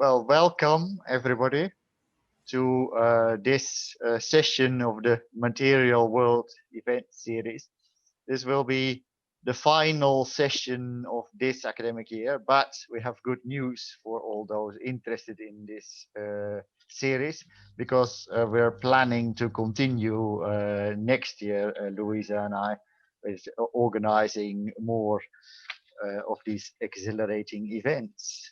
Well, welcome everybody to this session of the Material World event series. This will be the final session of this academic year, but we have good news for all those interested in this series, because we're planning to continue next year, Louisa and I, is organizing more of these exhilarating events.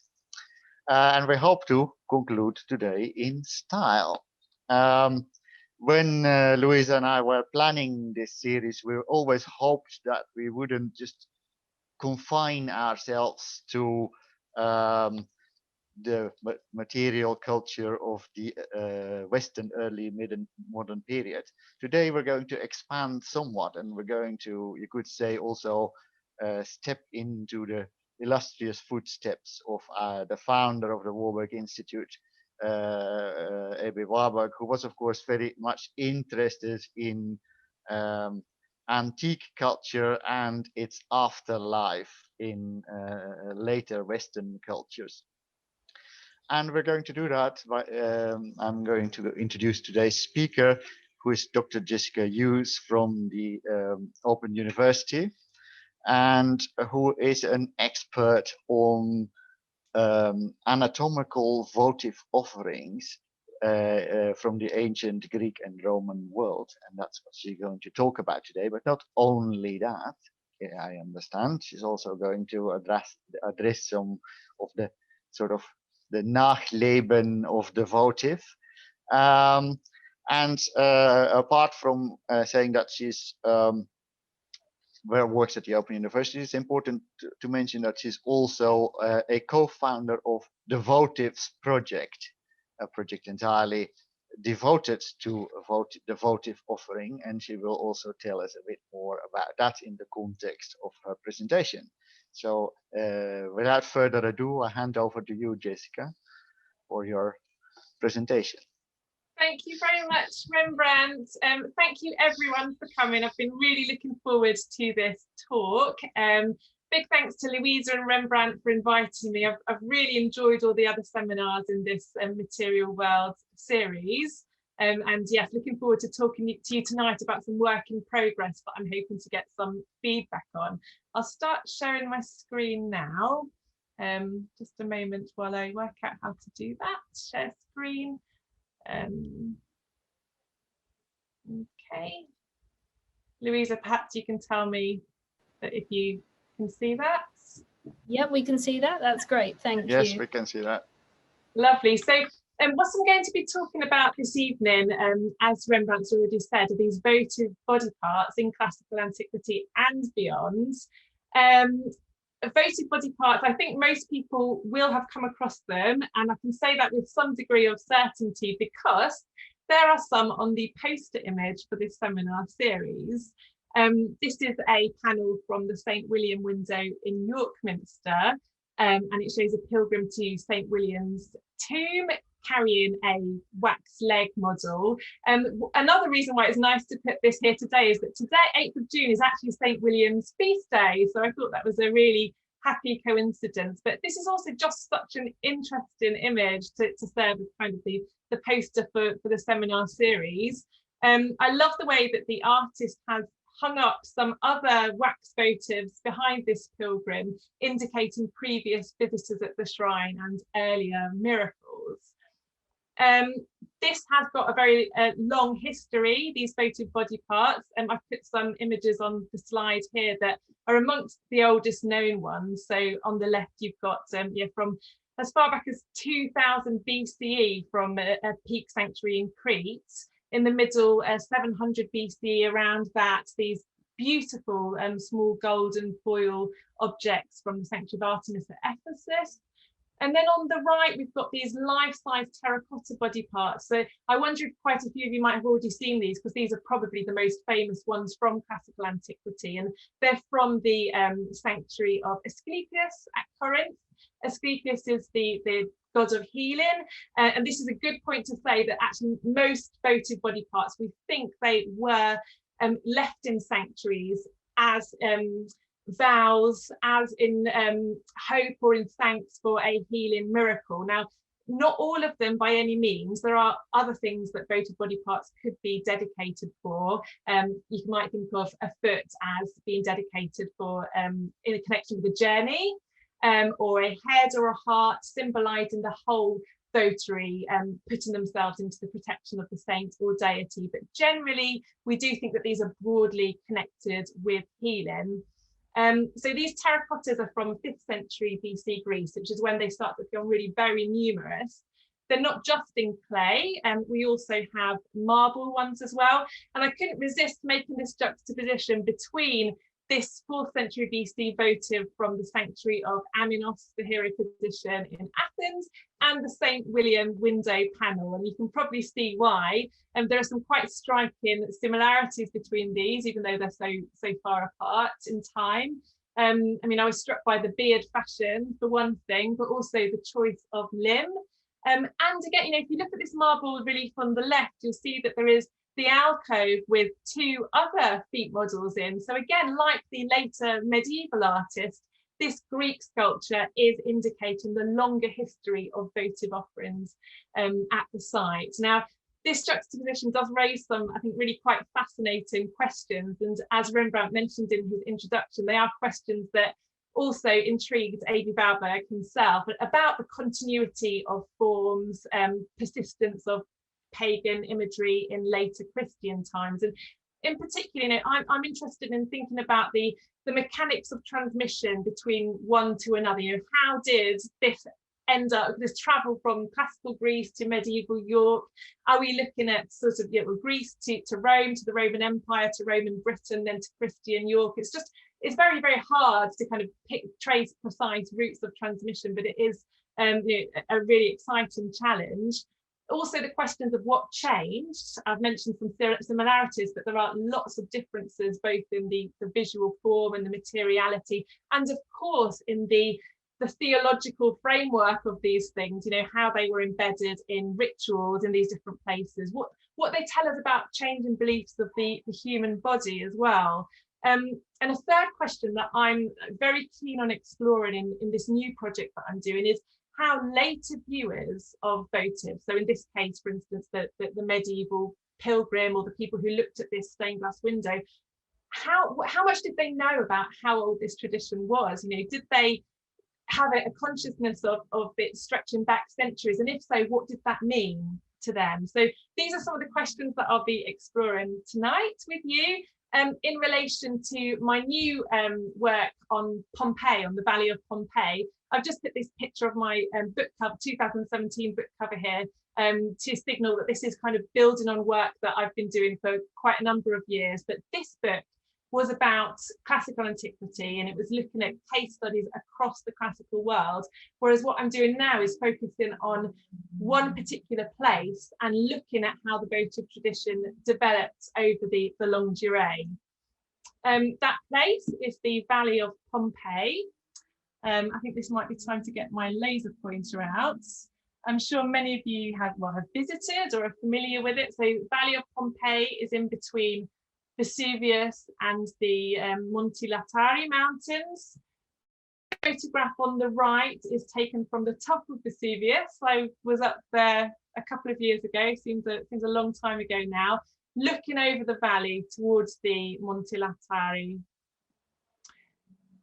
And we hope to conclude today in style. When Louisa and I were planning this series, we always hoped that we wouldn't just confine ourselves to the material culture of the Western early modern period. Today we're going to expand somewhat, and we're going to, you could say, also step into the illustrious footsteps of the founder of the Warburg Institute, A.B. Warburg, who was, of course, very much interested in antique culture and its afterlife in later Western cultures. And we're going to do that by, I'm going to introduce today's speaker, who is Dr. Jessica Hughes from the Open University, and who is an expert on anatomical votive offerings from the ancient Greek and Roman world. And that's what she's going to talk about today. But not only that, I understand, she's also going to address some of the sort of the Nachleben of the votive. And apart from saying that she's works at the Open University, it's important to mention that she's also a co-founder of the Votives project, a project entirely devoted to the votive offering, and she will also tell us a bit more about that in the context of her presentation. So without further ado, I hand over to you, Jessica, for your presentation. Thank you very much, Rembrandt. Thank you everyone for coming. I've been really looking forward to this talk. Big thanks to Louisa and Rembrandt for inviting me. I've really enjoyed all the other seminars in this Material World series. And yes, looking forward to talking to you tonight about some work in progress that I'm hoping to get some feedback on. I'll start sharing my screen now. Just a moment while I work out how to do that. Share screen. Okay. Louisa, perhaps you can tell me that if you can see that. Yep, we can see that. That's great. Thank you. Yes, we can see that. Lovely. So what I'm going to be talking about this evening, as Rembrandt's already said, are these votive body parts in classical antiquity and beyond. Votive body parts, I think most people will have come across them, and I can say that with some degree of certainty because there are some on the poster image for this seminar series. This is a panel from the St. William window in York Minster, and it shows a pilgrim to St. William's tomb carrying a wax leg model. Another reason why it's nice to put this here today is that today, 8th of June, is actually St. William's feast day. So I thought that was a really happy coincidence. But this is also just such an interesting image to serve as kind of the poster for the seminar series. I love the way that the artist has hung up some other wax votives behind this pilgrim, indicating previous visitors at the shrine and earlier miracles. This has got a very long history, these votive body parts, and I've put some images on the slide here that are amongst the oldest known ones. So on the left, you've got from as far back as 2000 BCE from a Peak sanctuary in Crete. In the middle, 700 BCE, around that, these beautiful small golden foil objects from the sanctuary of Artemis at Ephesus. And then on the right, we've got these life-size terracotta body parts. So I wonder if quite a few of you might have already seen these, because these are probably the most famous ones from classical antiquity. And they're from the sanctuary of Asclepius at Corinth. Asclepius is the god of healing. And this is a good point to say that actually most votive body parts, we think they were left in sanctuaries as vows, as in hope or in thanks for a healing miracle. Now, Not all of them by any means. There are other things that votive body parts could be dedicated for. You might think of a foot as being dedicated for in a connection with a journey, or a head or a heart symbolizing the whole votary, putting themselves into the protection of the saint or deity. But generally, we do think that these are broadly connected with healing. So these terracottas are from 5th century BC Greece, which is when they start to become really very numerous. They're not just in clay, and we also have marble ones as well. And I couldn't resist making this juxtaposition between this 4th century BC votive from the sanctuary of Aminos, the hero physician in Athens, and the St. William window panel. And you can probably see why. And there are some quite striking similarities between these, even though they're so far apart in time. I mean, I was struck by the beard fashion for one thing, but also the choice of limb. And again, you know, if you look at this marble relief on the left, you'll see that there is the alcove with 2 other feet models in. So again, like the later medieval artist, this Greek sculpture is indicating the longer history of votive offerings at the site. Now, this juxtaposition does raise some, I think, really quite fascinating questions. And as Rembrandt mentioned in his introduction, they are questions that also intrigued A.B. Bauberg himself about the continuity of forms, persistence of pagan imagery in later Christian times. And in particular, you know, I'm interested in thinking about the mechanics of transmission between one to another. You know, how did this travel from classical Greece to medieval York? Are we looking at sort of, you know, Greece to Rome, to the Roman Empire, to Roman Britain, then to Christian York? It's very, very hard to kind of trace precise routes of transmission, but it is you know, a really exciting challenge. Also, the questions of what changed. I've mentioned some similarities, but there are lots of differences, both in the visual form and the materiality, and of course in the theological framework of these things, you know, how they were embedded in rituals in these different places, what they tell us about changing beliefs of the human body as well. And a third question that I'm very keen on exploring in this new project that I'm doing is how later viewers of votive, so in this case, for instance, the medieval pilgrim or the people who looked at this stained glass window, how much did they know about how old this tradition was? You know, did they have a consciousness of it stretching back centuries? And if so, what did that mean to them? So these are some of the questions that I'll be exploring tonight with you. In relation to my new work on Pompeii, on the Valley of Pompeii, I've just put this picture of my book cover, 2017 book cover here, to signal that this is kind of building on work that I've been doing for quite a number of years. But this book was about classical antiquity, and it was looking at case studies across the classical world, whereas what I'm doing now is focusing on one particular place and looking at how the votive tradition developed over the longue durée. That place is the Valley of Pompeii. I think this might be time to get my laser pointer out. I'm sure many of you have visited or are familiar with it. So Valley of Pompeii is in between Vesuvius and the Monti Latari mountains. The photograph on the right is taken from the top of Vesuvius. I was up there a couple of years ago, seems a long time ago now, looking over the valley towards the Monti Latari.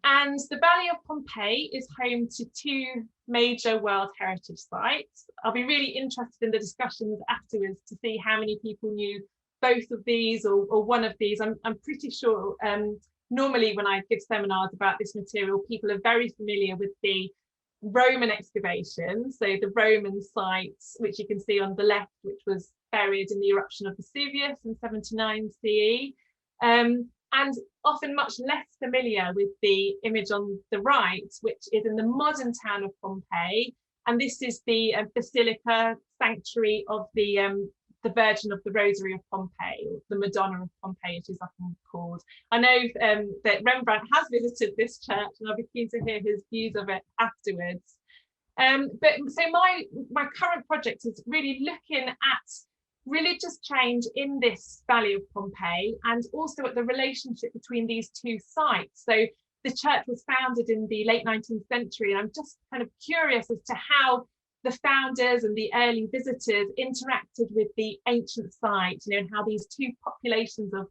And the Valley of Pompeii is home to 2 major World Heritage Sites. I'll be really interested in the discussions afterwards to see how many people knew both of these or one of these. I'm pretty sure normally when I give seminars about this material, people are very familiar with the Roman excavations, so the Roman sites, which you can see on the left, which was buried in the eruption of Vesuvius in 79 CE, and often much less familiar with the image on the right, which is in the modern town of Pompeii. And this is the basilica sanctuary of the Virgin of the Rosary of Pompeii, or the Madonna of Pompeii, it is often called. I know that Rembrandt has visited this church, and I'll be keen to hear his views of it afterwards. But so my current project is really looking at religious change in this Valley of Pompeii, and also at the relationship between these 2 sites. So the church was founded in the late 19th century, and I'm just kind of curious as to how the founders and the early visitors interacted with the ancient site, you know, and how these two populations of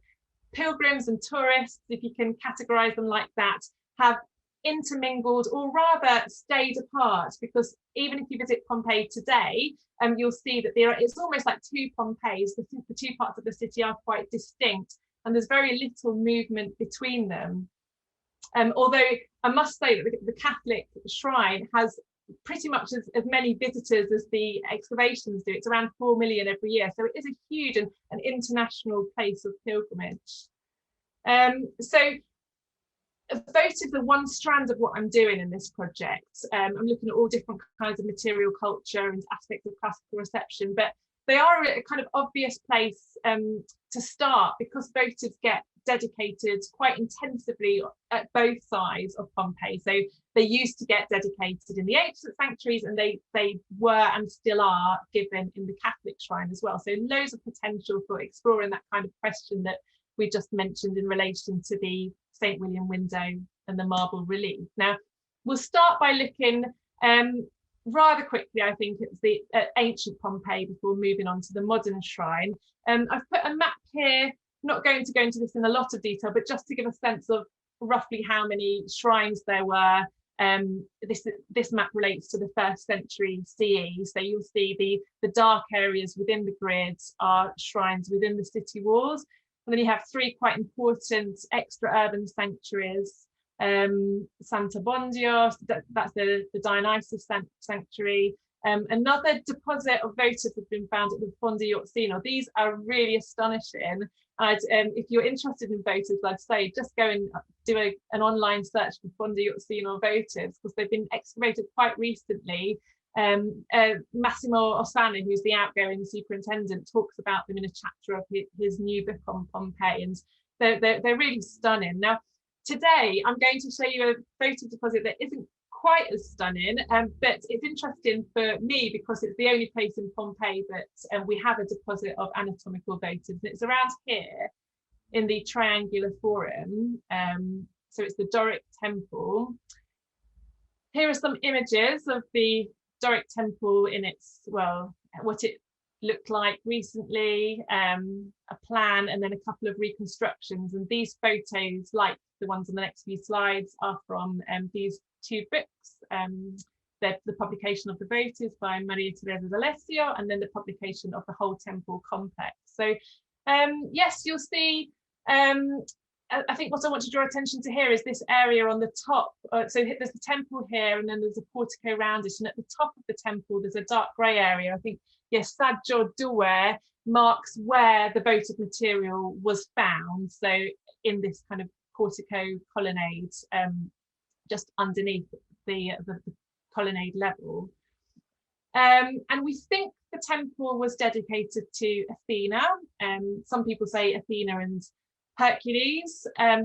pilgrims and tourists, if you can categorize them like that, have intermingled or rather stayed apart, because even if you visit Pompeii today, you'll see that it's almost like two Pompeis. The two parts of the city are quite distinct, and there's very little movement between them. Although I must say that the Catholic shrine has pretty much as many visitors as the excavations do. It's around 4 million every year, so it is a huge and an international place of pilgrimage. So Votive, the one strand of what I'm doing in this project, I'm looking at all different kinds of material culture and aspects of classical reception, but they are a kind of obvious place to start, because votives get dedicated quite intensively at both sides of Pompeii. So they used to get dedicated in the ancient sanctuaries, and they were and still are given in the Catholic shrine as well. So loads of potential for exploring that kind of question that we just mentioned in relation to the St. William window and the marble relief. Now, we'll start by looking rather quickly, I think, at ancient Pompeii before moving on to the modern shrine. I've put a map here, not going to go into this in a lot of detail, but just to give a sense of roughly how many shrines there were. This map relates to the 1st century CE. So you'll see the dark areas within the grids are shrines within the city walls. And then you have 3 quite important extra urban sanctuaries. Santa Bondios, that's the Dionysus sanctuary. Another deposit of votives has been found at the Fondo Iozzino. These are really astonishing. If you're interested in votives, I'd say just go and do an online search for Fondo Iozzino votives, because they've been excavated quite recently. Massimo Ossana, who's the outgoing superintendent, talks about them in a chapter of his new book on Pompeii, and they're really stunning. Now, today I'm going to show you a votive deposit that isn't quite as stunning, but it's interesting for me because it's the only place in Pompeii that we have a deposit of anatomical votives. And it's around here in the triangular forum. So it's the Doric temple. Here are some images of the Doric temple in its, well, what it looked like recently, a plan, and then a couple of reconstructions. And these photos, like the ones on the next few slides, are from these 2 books. The publication of the votives by Maria Teresa d'Alessio, and then the publication of the whole temple complex. So yes, you'll see, I think what I want to draw attention to here is this area on the top. So there's the temple here, and then there's a portico around it, and at the top of the temple there's a dark grey area. I think, yes, Saggio 2 marks where the votive material was found. So in this kind of portico colonnade, just underneath the colonnade level. And we think the temple was dedicated to Athena. Some people say Athena and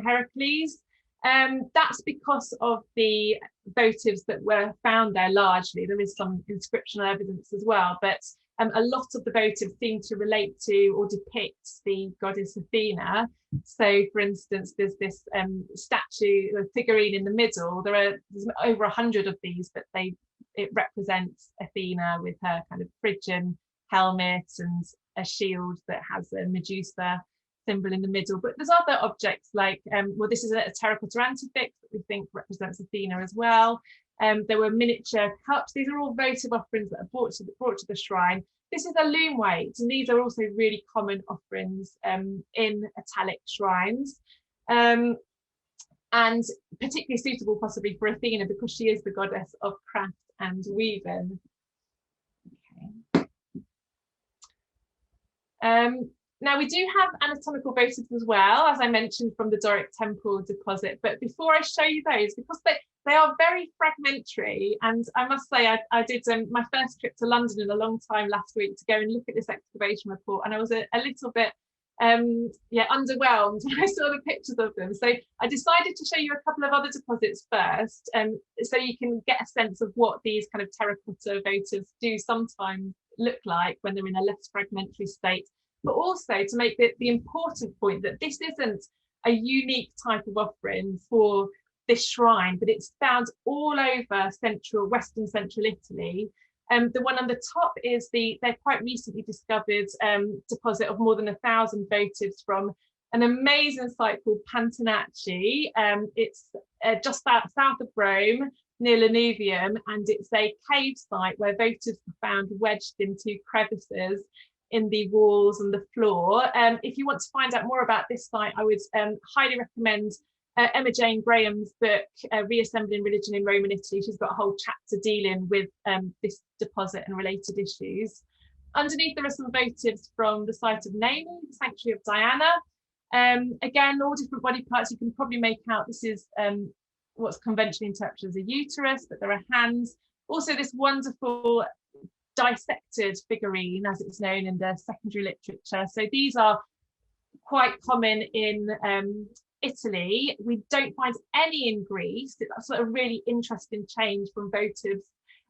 Heracles. That's because of the votives that were found there largely. There is some inscriptional evidence as well, but a lot of the votives seem to relate to or depict the goddess Athena. So, for instance, there's this statue, a figurine in the middle. There's over 100 of these, but it represents Athena with her kind of Phrygian helmet and a shield that has a Medusa symbol in the middle. But there's other objects like, well, this is a terracotta antefix that we think represents Athena as well. There were miniature cups. These are all votive offerings that are brought to the shrine. This is a loom weight, and these are also really common offerings in Italic shrines, and particularly suitable possibly for Athena because she is the goddess of craft and weaving. Okay. Now we do have anatomical votives as well, as I mentioned, from the Doric temple deposit. But before I show you those, because they are very fragmentary, and I must say I did my first trip to London in a long time last week to go and look at this excavation report, and I was a little bit underwhelmed when I saw the pictures of them. So I decided to show you a couple of other deposits first, so you can get a sense of what these kind of terracotta votives do sometimes look like when they're in a less fragmentary state, but also to make the important point that this isn't a unique type of offering for this shrine, but it's found all over Western central Italy. The one on the top is they're quite recently discovered deposit of more than 1,000 votives from an amazing site called Pantanacci. It's just south of Rome, near Lanuvium, and it's a cave site where votives were found wedged into crevices in the walls and the floor. If you want to find out more about this site, I would highly recommend Emma Jane Graham's book, Reassembling Religion in Rome and Italy. She's got a whole chapter dealing with this deposit and related issues. Underneath, there are some votives from the site of Nemi, the Sanctuary of Diana. Again, all different body parts. You can probably make out this is what's conventionally interpreted as a uterus, but there are hands. Also, this wonderful dissected figurine, as it's known in the secondary literature. So these are quite common in Italy. We don't find any in Greece. That's sort of really interesting change from votives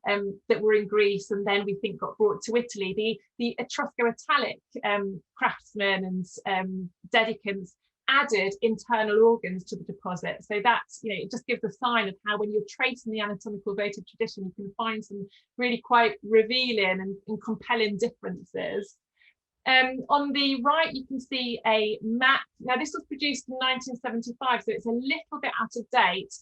that were in Greece and then we think got brought to Italy. The Etrusco-Italic craftsmen and dedicants added internal organs to the deposit. So that's, it just gives a sign of how when you're tracing the anatomical votive tradition, you can find some really quite revealing and compelling differences. On the right, you can see a map. Now, this was produced in 1975, so it's a little bit out of date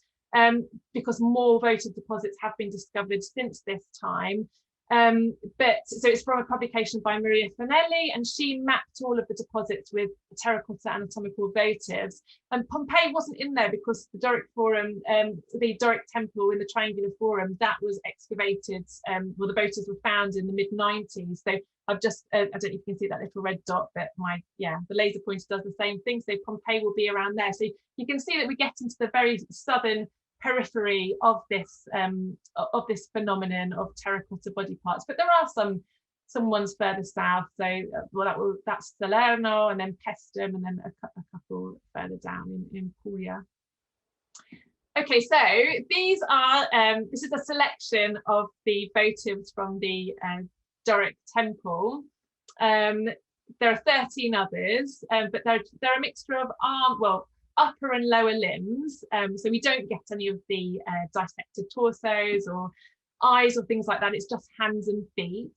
because more votive deposits have been discovered since this time. But so it's from a publication by Maria Fanelli, and she mapped all of the deposits with terracotta anatomical votives. And Pompeii wasn't in there because the Doric Forum, the Doric temple in the Triangular Forum, that was excavated. Well, the votives were found in the mid-90s. So I've just, I don't know if you can see that little red dot, but the laser pointer does the same thing. So Pompeii will be around there. So you can see that we get into the very southern periphery of this phenomenon of terracotta body parts, but there are some ones further south. So that's Salerno, and then Pestum, and then a couple further down in Puglia. Okay, so these are this is a selection of the votives from the Doric temple. There are 13 others, but they're a mixture of upper and lower limbs, so we don't get any of the dissected torsos or eyes or things like that. It's just hands and feet.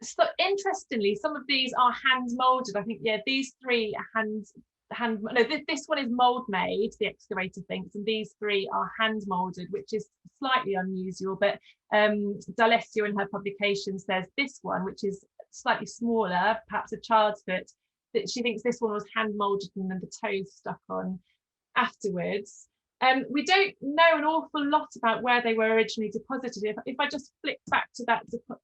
So interestingly, some of these are hand molded. I think these three are this one is mold made, the excavator thinks, and these three are hand molded, which is slightly unusual. But D'Alessio in her publication says this one, which is slightly smaller, perhaps a child's foot, that she thinks this one was hand molded and then the toes stuck on afterwards. We don't know an awful lot about where they were originally deposited. If I just flick back to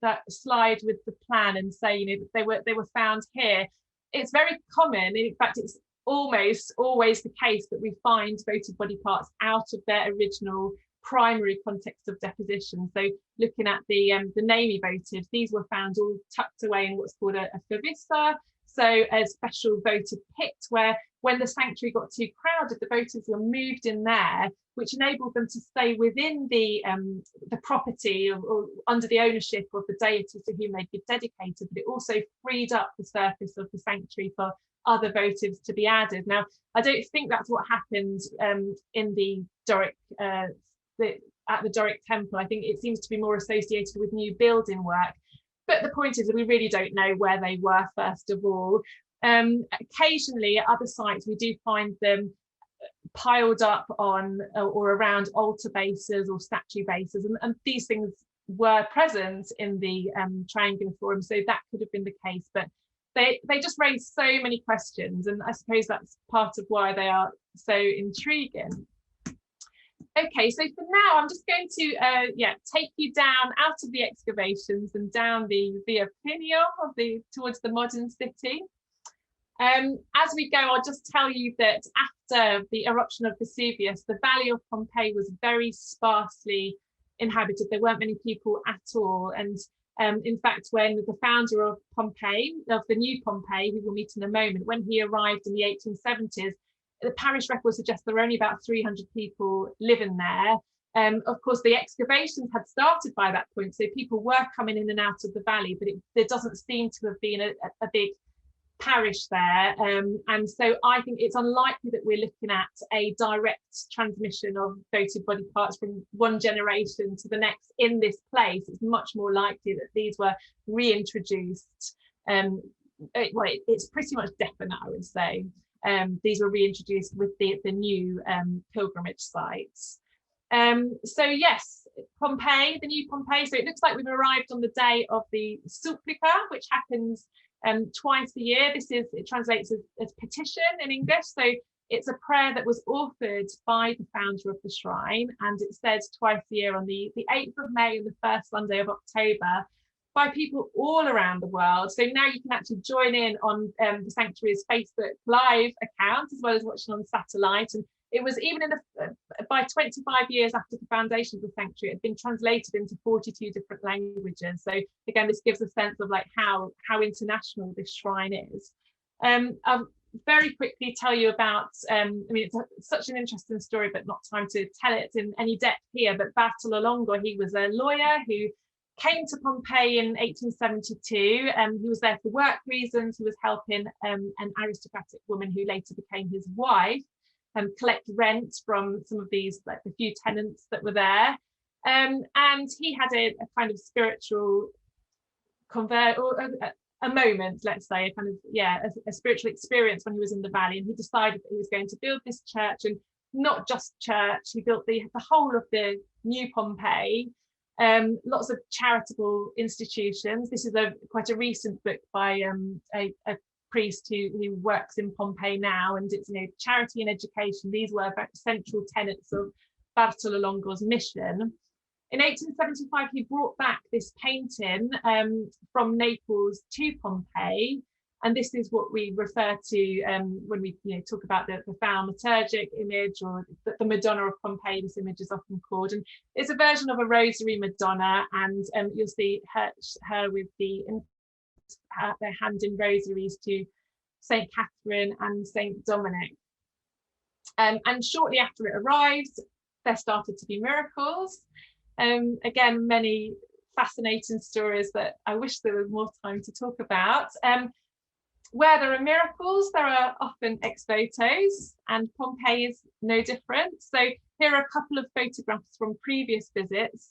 that slide with the plan and say, that they were found here, it's very common. In fact, it's almost always the case that we find votive body parts out of their original primary context of deposition. So looking at the Nemi votives, these were found all tucked away in what's called a favissa. So a special votive pit where when the sanctuary got too crowded, the votives were moved in there, which enabled them to stay within the property or under the ownership of the deity to whom they'd be dedicated. But it also freed up the surface of the sanctuary for other votives to be added. Now, I don't think that's what happened in the Doric at the Doric temple. I think it seems to be more associated with new building work. But the point is that we really don't know where they were, first of all. Occasionally at other sites, we do find them piled up on or around altar bases or statue bases. And these things were present in the Triangular Forum, so that could have been the case. But they just raise so many questions, and I suppose that's part of why they are so intriguing. Okay, so for now, I'm just going to take you down out of the excavations and down the Via Plinio towards the modern city. As we go, I'll just tell you that after the eruption of Vesuvius, the Valley of Pompeii was very sparsely inhabited. There weren't many people at all. And in fact, when the founder of Pompeii, of the new Pompeii, who we'll meet in a moment, when he arrived in the 1870s, the parish record suggests there were only about 300 people living there. Of course, the excavations had started by that point, so people were coming in and out of the valley, but there doesn't seem to have been a big parish there, and so I think it's unlikely that we're looking at a direct transmission of votive body parts from one generation to the next in this place. It's much more likely that these were reintroduced. It's pretty much definite, I would say. These were reintroduced with the new pilgrimage sites. So yes, Pompeii, the new Pompeii. So it looks like we've arrived on the day of the Supplica, which happens twice a year. It translates as petition in English. So it's a prayer that was authored by the founder of the shrine, and it says twice a year on the 8th of May and the first Sunday of October by people all around the world. So now you can actually join in on the Sanctuary's Facebook Live account, as well as watching on satellite. And it was even by 25 years after the foundation of the Sanctuary, it had been translated into 42 different languages. So again, this gives a sense of like how international this shrine is. I'll very quickly tell you about, it's such an interesting story, but not time to tell it in any depth here, but Bartolo Longo, he was a lawyer who came to Pompeii in 1872. He was there for work reasons. He was helping an aristocratic woman who later became his wife collect rent from some of these, like the few tenants that were there. And he had a kind of spiritual a moment, let's say, a spiritual experience when he was in the valley, and he decided that he was going to build this church, and not just church, he built the whole of the new Pompeii. Lots of charitable institutions. This is quite a recent book by a priest who works in Pompeii now, and it's charity and education. These were central tenets of Bartolo Longo's mission. In 1875, he brought back this painting from Naples to Pompeii, and this is what we refer to when we talk about the thaumaturgic image, or the Madonna of Pompeii. This image is often called, and it's a version of a Rosary Madonna, and you'll see her with their hand in rosaries to Saint Catherine and Saint Dominic. And shortly after it arrived, there started to be miracles. Again, many fascinating stories that I wish there was more time to talk about. Where there are miracles, there are often ex-votos, and Pompeii is no different. So here are a couple of photographs from previous visits.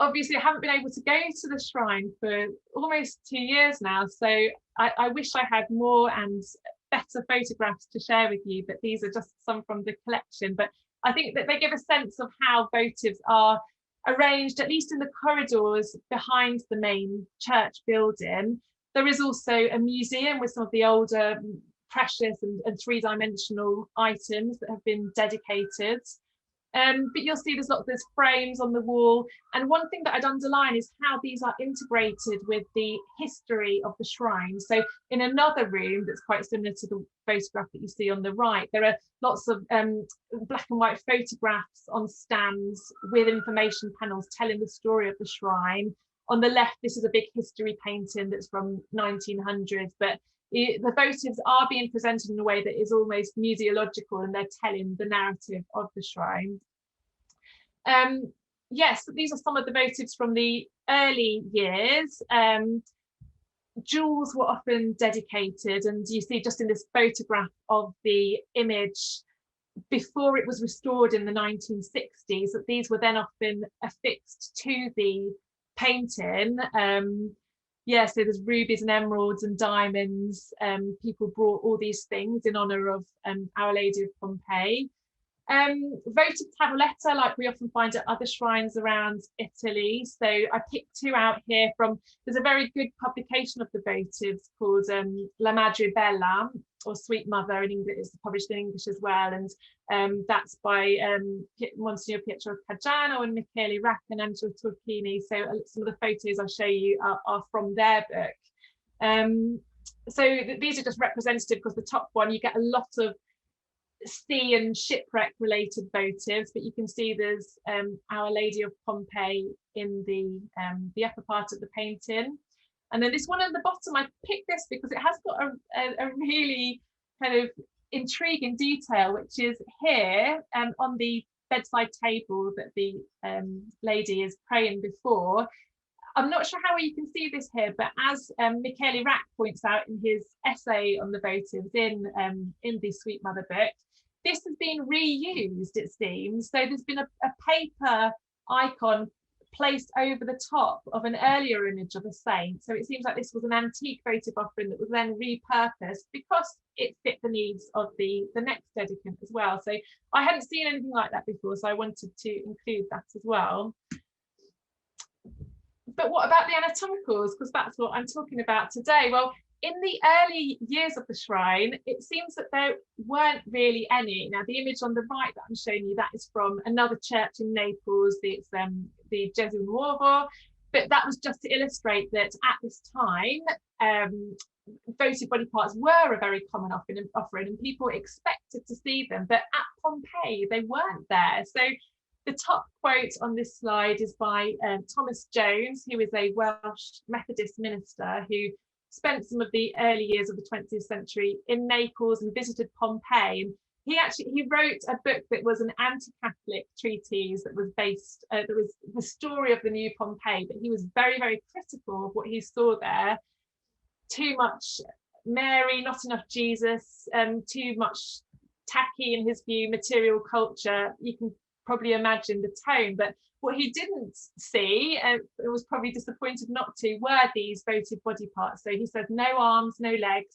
Obviously, I haven't been able to go to the shrine for almost 2 years now, so I wish I had more and better photographs to share with you, but these are just some from the collection. But I think that they give a sense of how votives are arranged, at least in the corridors behind the main church building. There is also a museum with some of the older precious and three-dimensional items that have been dedicated. But you'll see there's frames on the wall. And one thing that I'd underline is how these are integrated with the history of the shrine. So in another room that's quite similar to the photograph that you see on the right, there are lots of black and white photographs on stands with information panels telling the story of the shrine. On the left, this is a big history painting that's from 1900, but the votives are being presented in a way that is almost museological, and they're telling the narrative of the shrine. Yes, these are some of the votives from the early years. Jewels were often dedicated, and you see just in this photograph of the image before it was restored in the 1960s, that these were then often affixed to the painting. So there's rubies and emeralds and diamonds. People brought all these things in honor of Our Lady of Pompeii. Votive tavoletta, like we often find at other shrines around Italy. So I picked two out here from, there's a very good publication of the votives called La Madre Bella, or Sweet Mother in English. It's published in English as well, and that's by Monsignor Pietro Caggiano and Michele Rack and Angelo Turchini. So some of the photos I'll show you are from their book. So these are just representative, because the top one, you get a lot of sea and shipwreck related votives, but you can see there's Our Lady of Pompeii in the upper part of the painting. And then this one at the bottom, I picked this because it has got a really kind of intriguing detail, which is here on the bedside table that the lady is praying before. I'm not sure how you can see this here, but as Michele Rack points out in his essay on the votives in the Sweet Mother book, this has been reused, it seems. So there's been a paper icon placed over the top of an earlier image of a saint. So it seems like this was an antique votive offering that was then repurposed because it fit the needs of the next dedicant as well. So I hadn't seen anything like that before, so I wanted to include that as well. But what about the anatomicals? Because that's what I'm talking about today. Well, in the early years of the shrine, it seems that there weren't really any. Now, the image on the right that I'm showing you, that is from another church in Naples, it's the Gesù Nuovo, but that was just to illustrate that at this time, votive body parts were a very common offering and people expected to see them, but at Pompeii, they weren't there. So the top quote on this slide is by Thomas Jones, who is a Welsh Methodist minister who spent some of the early years of the 20th century in Naples and visited Pompeii. And he wrote a book that was an anti-Catholic treatise that was based, that was the story of the new Pompeii, but he was very, very critical of what he saw there. Too much Mary, not enough Jesus, too much tacky, in his view, material culture. You can probably imagine the tone, but what he didn't see, and was probably disappointed not to, were these votive body parts. So he said no arms, no legs,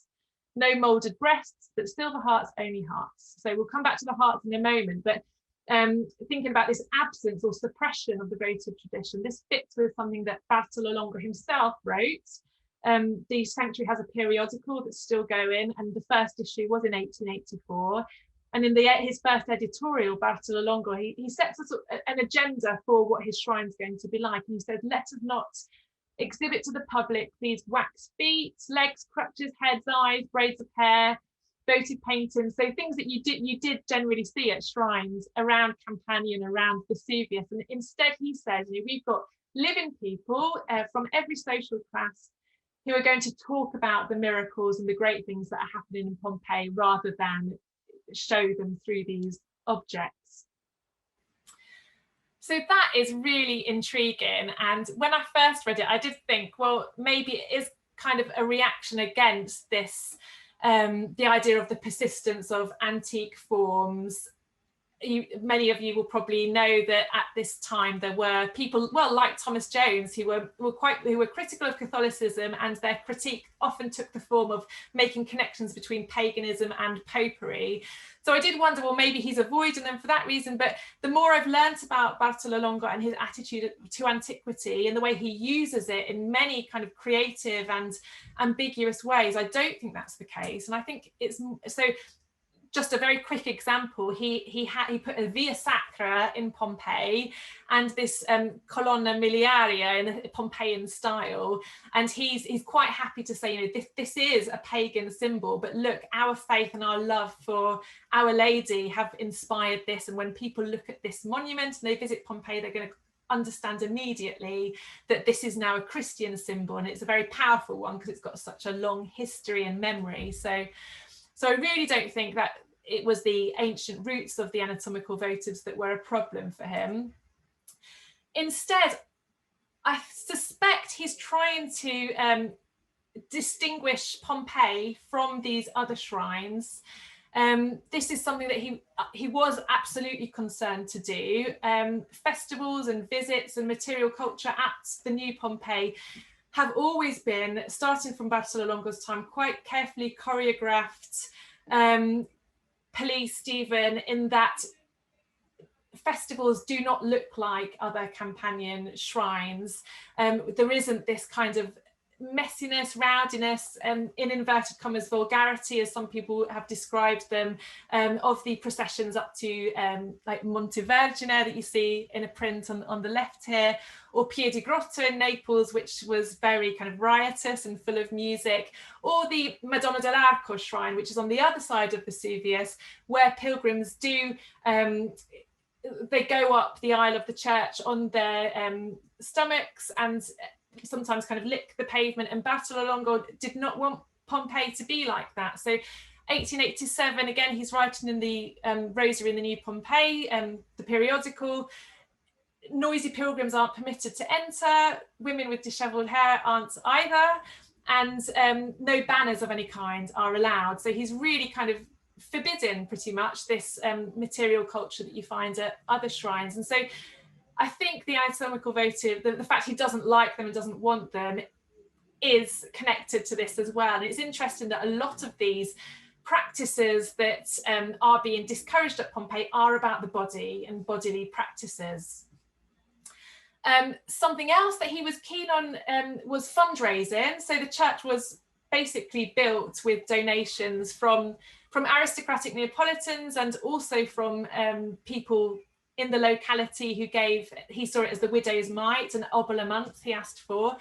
no moulded breasts, but still the hearts, only hearts. So we'll come back to the hearts in a moment, but thinking about this absence or suppression of the votive tradition, this fits with something that Bartolo Longo himself wrote. The sanctuary has a periodical that's still going, and the first issue was in 1884. And in his first editorial, Bartolo Longo, he sets an agenda for what his shrine's going to be like. And he says, let us not exhibit to the public these wax feet, legs, crutches, heads, eyes, braids of hair, votive paintings. So things that you did generally see at shrines around Campania and around Vesuvius. And instead, he says, we've got living people from every social class who are going to talk about the miracles and the great things that are happening in Pompeii rather than show them through these objects. So that is really intriguing, and when I first read it I did think, well, maybe it is kind of a reaction against this the idea of the persistence of antique forms. Many of you will probably know that at this time there were people, well, like Thomas Jones, who were critical of Catholicism, and their critique often took the form of making connections between paganism and popery. So I did wonder, well, maybe he's avoiding them for that reason. But the more I've learnt about Bartolo Longo and his attitude to antiquity and the way he uses it in many kind of creative and ambiguous ways, I don't think that's the case. And I think it's so. Just a very quick example, he put a via sacra in Pompeii and this colonna miliaria in a Pompeian style, and he's quite happy to say, this is a pagan symbol, but look, our faith and our love for Our Lady have inspired this, and when people look at this monument and they visit Pompeii, they're going to understand immediately that this is now a Christian symbol, and it's a very powerful one because it's got such a long history and memory. So I really don't think that it was the ancient roots of the anatomical votives that were a problem for him. Instead, I suspect he's trying to distinguish Pompeii from these other shrines. This is something that he was absolutely concerned to do. Festivals and visits and material culture at the new Pompeii have always been, starting from Bartolo Longo's time, quite carefully choreographed, policed even, in that festivals do not look like other Campanian shrines. There isn't this kind of messiness, rowdiness, in inverted commas, vulgarity, as some people have described them, of the processions up to like Montevergine that you see in a print on the left here, or Piedi Grotto in Naples, which was very kind of riotous and full of music, or the Madonna dell'Arco shrine, which is on the other side of Vesuvius, where pilgrims do they go up the aisle of the church on their stomachs and sometimes kind of lick the pavement, and Bartolo Longo did not want Pompeii to be like that. So 1887, again, he's writing in the Rosary in the New Pompeii, the periodical, noisy pilgrims aren't permitted to enter, women with dishevelled hair aren't either, and no banners of any kind are allowed. So he's really kind of forbidden pretty much this material culture that you find at other shrines. And so I think the anatomical votive, the fact he doesn't like them and doesn't want them, is connected to this as well. And it's interesting that a lot of these practices that are being discouraged at Pompeii are about the body and bodily practices. Something else that he was keen on was fundraising. So the church was basically built with donations from aristocratic Neapolitans and also from people in the locality who gave, he saw it as the widow's mite, an obol a month he asked for.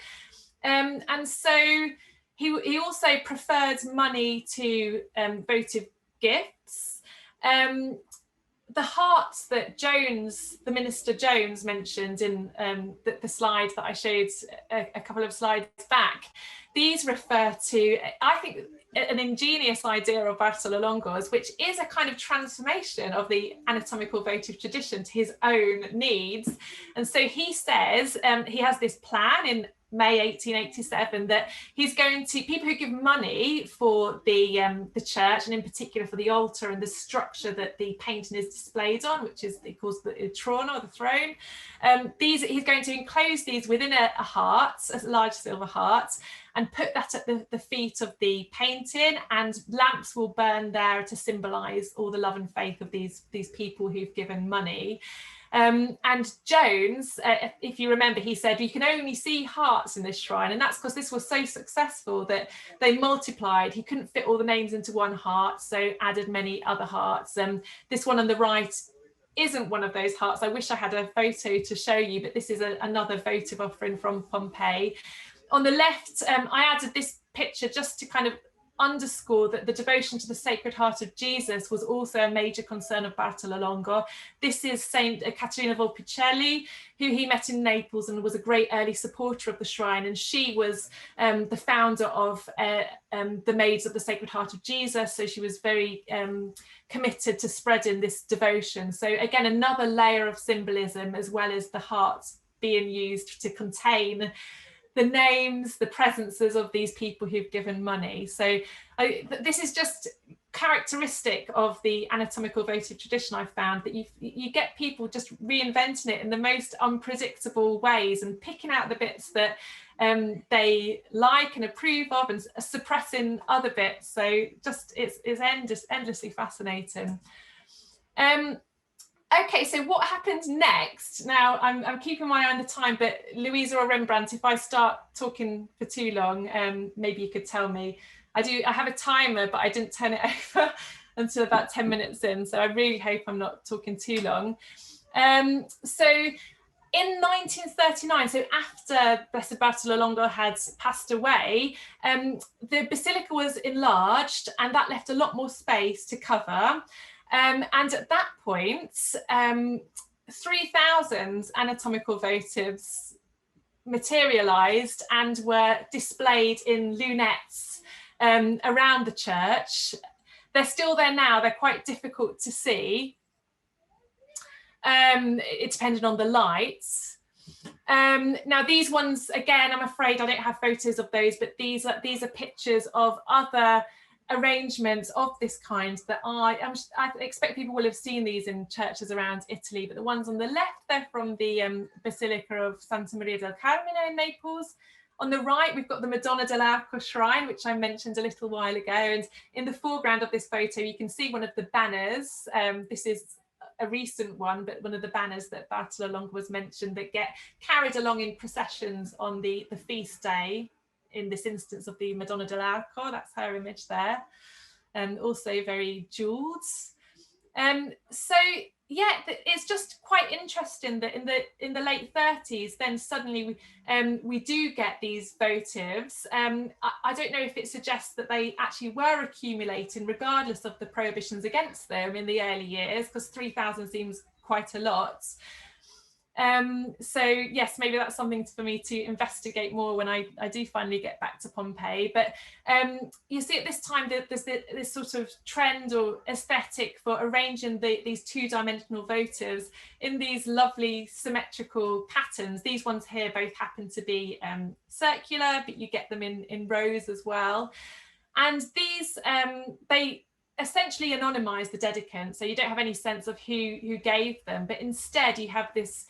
And so he also preferred money to votive gifts. The hearts that Jones, the minister Jones, mentioned in the slide that I showed a couple of slides back, these refer to, I think, an ingenious idea of Bartolo Longo's, which is a kind of transformation of the anatomical votive tradition to his own needs. And so he says, he has this plan in May 1887 that he's going to, people who give money for the church, and in particular for the altar and the structure that the painting is displayed on, which is, he calls the trona, or the throne, he's going to enclose these within a heart, a large silver heart, and put that at the feet of the painting, and lamps will burn there to symbolize all the love and faith of these people who've given money. And Jones, if you remember, he said you can only see hearts in this shrine, and that's because this was so successful that they multiplied. He couldn't fit all the names into one heart, so added many other hearts. This one on the right isn't one of those hearts. I wish I had a photo to show you, but this is another votive offering from Pompeii. On the left, I added this picture just to kind of underscore that the devotion to the Sacred Heart of Jesus was also a major concern of Bartolo Longo. This is Saint Caterina Volpicelli, who he met in Naples and was a great early supporter of the shrine. And she was the founder of the Maids of the Sacred Heart of Jesus. So she was very committed to spreading this devotion. So again, another layer of symbolism, as well as the heart being used to contain the names, the presences of these people who've given money. So this is just characteristic of the anatomical votive tradition. I've found that you get people just reinventing it in the most unpredictable ways and picking out the bits that they like and approve of, and suppressing other bits. So just it's endlessly fascinating. Okay, so what happens next? Now, I'm keeping my eye on the time, but Louisa or Rembrandt, if I start talking for too long, maybe you could tell me. I have a timer, but I didn't turn it over until about 10 minutes in, so I really hope I'm not talking too long. So in 1939, so after Blessed Bartolo Longo had passed away, the basilica was enlarged, and that left a lot more space to cover. And at that point, 3,000 anatomical votives materialized and were displayed in lunettes around the church. They're still there now. They're quite difficult to see. It depended on the lights. Now these ones, again, I'm afraid I don't have photos of those, but these are pictures of other arrangements of this kind that I expect people will have seen these in churches around Italy, but the ones on the left, they're from the Basilica of Santa Maria del Carmine in Naples. On the right, we've got the Madonna dell'Arco shrine, which I mentioned a little while ago, and in the foreground of this photo you can see one of the banners. This is a recent one, but one of the banners that Bartolo Longo was mentioned that get carried along in processions on the feast day, in this instance of the Madonna dell'Arco. That's her image there, and also very jeweled. So yeah, it's just quite interesting that in the late 30s, then suddenly we do get these votives. I don't know if it suggests that they actually were accumulating regardless of the prohibitions against them in the early years, because 3,000 seems quite a lot. So yes, maybe that's something for me to investigate more when I do finally get back to Pompeii. But you see at this time that there's this sort of trend or aesthetic for arranging these two-dimensional votives in these lovely symmetrical patterns. These ones here both happen to be circular, but you get them in rows as well. And these, they essentially anonymize the dedicant, so you don't have any sense of who gave them, but instead you have this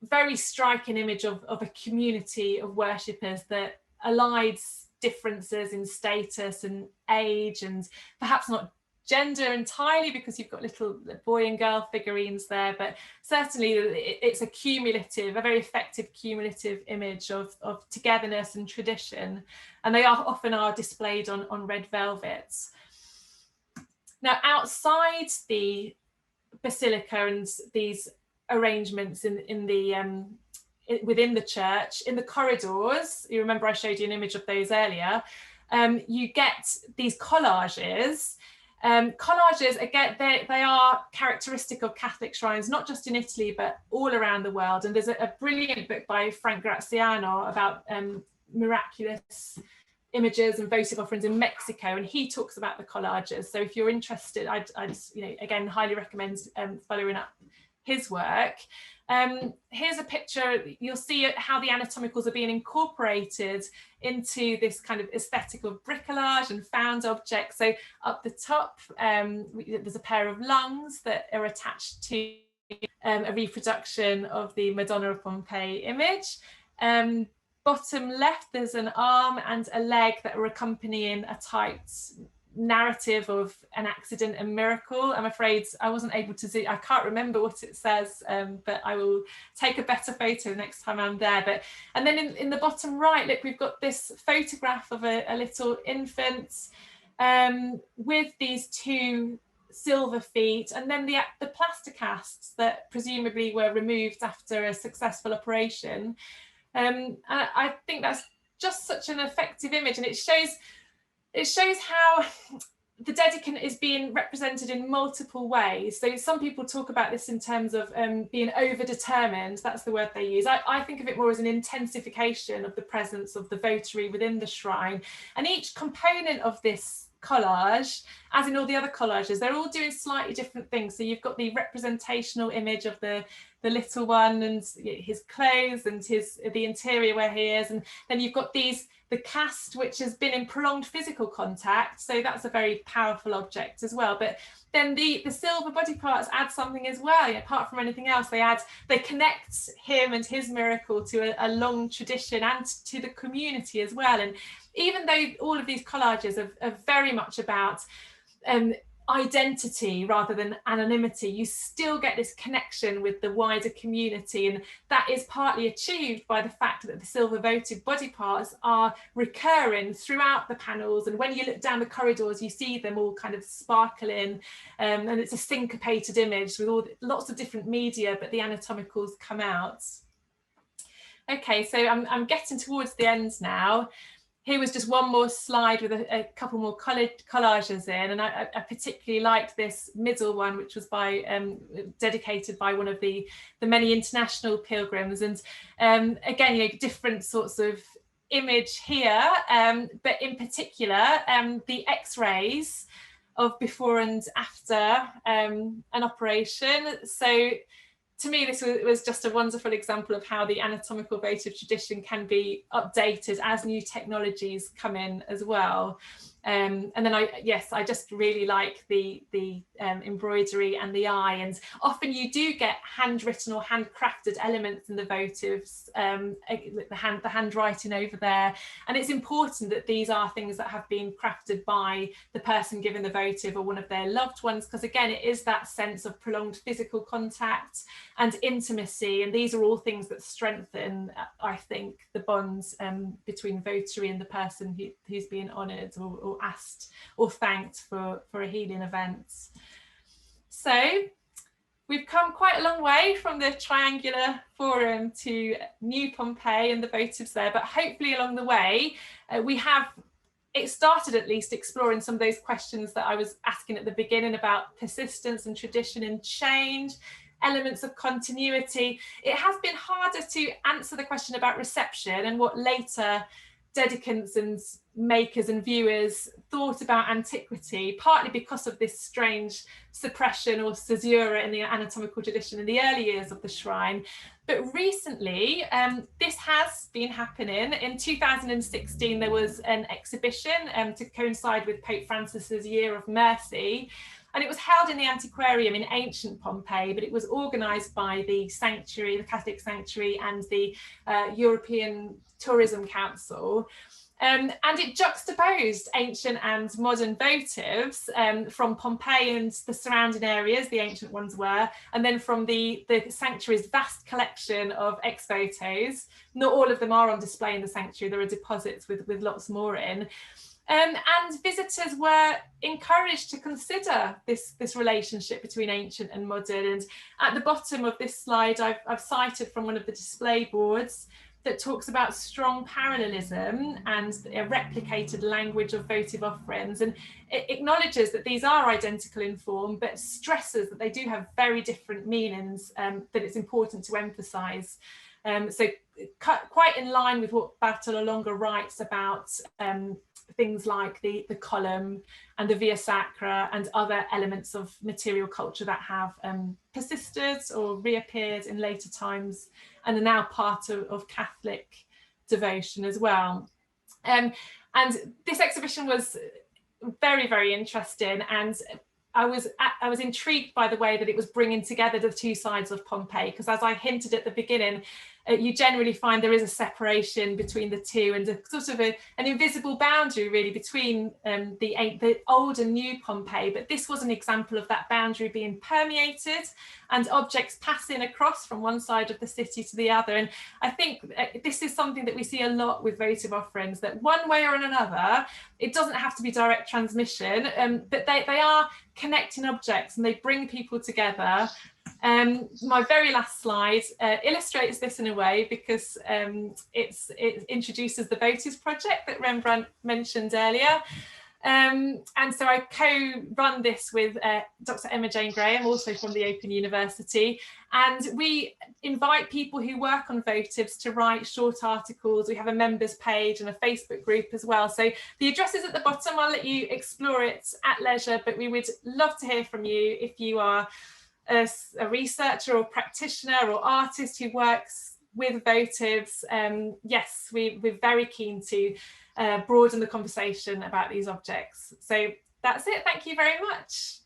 very striking image of a community of worshippers that elides differences in status and age, and perhaps not gender entirely, because you've got little boy and girl figurines there, but certainly it's a cumulative, a very effective cumulative image of togetherness and tradition, and they often are displayed on red velvets. Now, outside the basilica and these arrangements in the within the church, in the corridors, you remember I showed you an image of those earlier, you get these collages. Collages, again, they are characteristic of Catholic shrines, not just in Italy, but all around the world. And there's a brilliant book by Frank Graziano about miraculous images and votive offerings in Mexico, and he talks about the collages. So if you're interested, I'd again highly recommend following up his work. Here's a picture. You'll see how the anatomicals are being incorporated into this kind of aesthetic of bricolage and found objects. So up the top, there's a pair of lungs that are attached to a reproduction of the Madonna of Pompeii image. Bottom left, there's an arm and a leg that are accompanying a typed narrative of an accident and miracle. I'm afraid I wasn't able to see, I can't remember what it says, but I will take a better photo next time I'm there. And then in the bottom right, look, we've got this photograph of a little infant with these two silver feet, and then the plaster casts that presumably were removed after a successful operation. I think that's just such an effective image, and it shows how the dedicant is being represented in multiple ways. So some people talk about this in terms of being over-determined. That's the word they use. I think of it more as an intensification of the presence of the votary within the shrine. And each component of this collage, as in all the other collages, they're all doing slightly different things. So you've got the representational image of the little one and his clothes and the interior where he is, and then you've got the cast, which has been in prolonged physical contact, so that's a very powerful object as well. But then the silver body parts add something as well. Apart from anything else, they connect him and his miracle to a long tradition and to the community as well. And even though all of these collages are very much about identity rather than anonymity, you still get this connection with the wider community, and that is partly achieved by the fact that the silver votive body parts are recurring throughout the panels, and when you look down the corridors you see them all kind of sparkling, and it's a syncopated image with lots of different media, but the anatomicals come out. Okay, so I'm getting towards the end now. Here was just one more slide with a couple more collages in, and I particularly liked this middle one, which was dedicated by one of the many international pilgrims. And again, different sorts of image here, but in particular, the X-rays of before and after an operation. So to me, this was just a wonderful example of how the anatomical votive tradition can be updated as new technologies come in as well. And then I just really like the embroidery and the eye, and often you do get handwritten or handcrafted elements in the votives, the handwriting over there, and it's important that these are things that have been crafted by the person giving the votive or one of their loved ones, because again it is that sense of prolonged physical contact and intimacy, and these are all things that strengthen, I think, the bonds between votary and the person who's being honoured or asked or thanked for a healing event. So we've come quite a long way from the triangular forum to New Pompeii and the votives there, but hopefully along the way it started at least exploring some of those questions that I was asking at the beginning about persistence and tradition and change. elements of continuity. It has been harder to answer the question about reception and what later dedicants and makers and viewers thought about antiquity, partly because of this strange suppression or caesura in the anatomical tradition in the early years of the shrine. But recently, this has been happening. In 2016, there was an exhibition to coincide with Pope Francis's Year of Mercy, and it was held in the Antiquarium in ancient Pompeii, but it was organised by the sanctuary, the Catholic sanctuary, and the European Tourism Council. And it juxtaposed ancient and modern votives from Pompeii and the surrounding areas, the ancient ones were, and then from the sanctuary's vast collection of ex-votos. Not all of them are on display in the sanctuary, there are deposits with lots more in. And visitors were encouraged to consider this relationship between ancient and modern. And at the bottom of this slide, I've cited from one of the display boards that talks about strong parallelism and a replicated language of votive offerings. And it acknowledges that these are identical in form, but stresses that they do have very different meanings that it's important to emphasize. So quite in line with what Bartolomeo writes about things like the column and the via sacra and other elements of material culture that have persisted or reappeared in later times and are now part of Catholic devotion as well. And this exhibition was very, very interesting, and I was intrigued by the way that it was bringing together the two sides of Pompeii, because as I hinted at the beginning, you generally find there is a separation between the two and a sort of an invisible boundary really between the old and new Pompeii. But this was an example of that boundary being permeated and objects passing across from one side of the city to the other. And I think this is something that we see a lot with votive offerings, that one way or another, it doesn't have to be direct transmission, but they are connecting objects and they bring people together. My very last slide illustrates this in a way, because it introduces the Votives project that Rembrandt mentioned earlier. And so I co-run this with Dr. Emma Jane Graham, also from the Open University, and we invite people who work on votives to write short articles. We have a members page and a Facebook group as well. So the address is at the bottom. I'll let you explore it at leisure, but we would love to hear from you if you are a researcher or practitioner or artist who works with votives. Yes, we're very keen to broaden the conversation about these objects. So that's it. Thank you very much.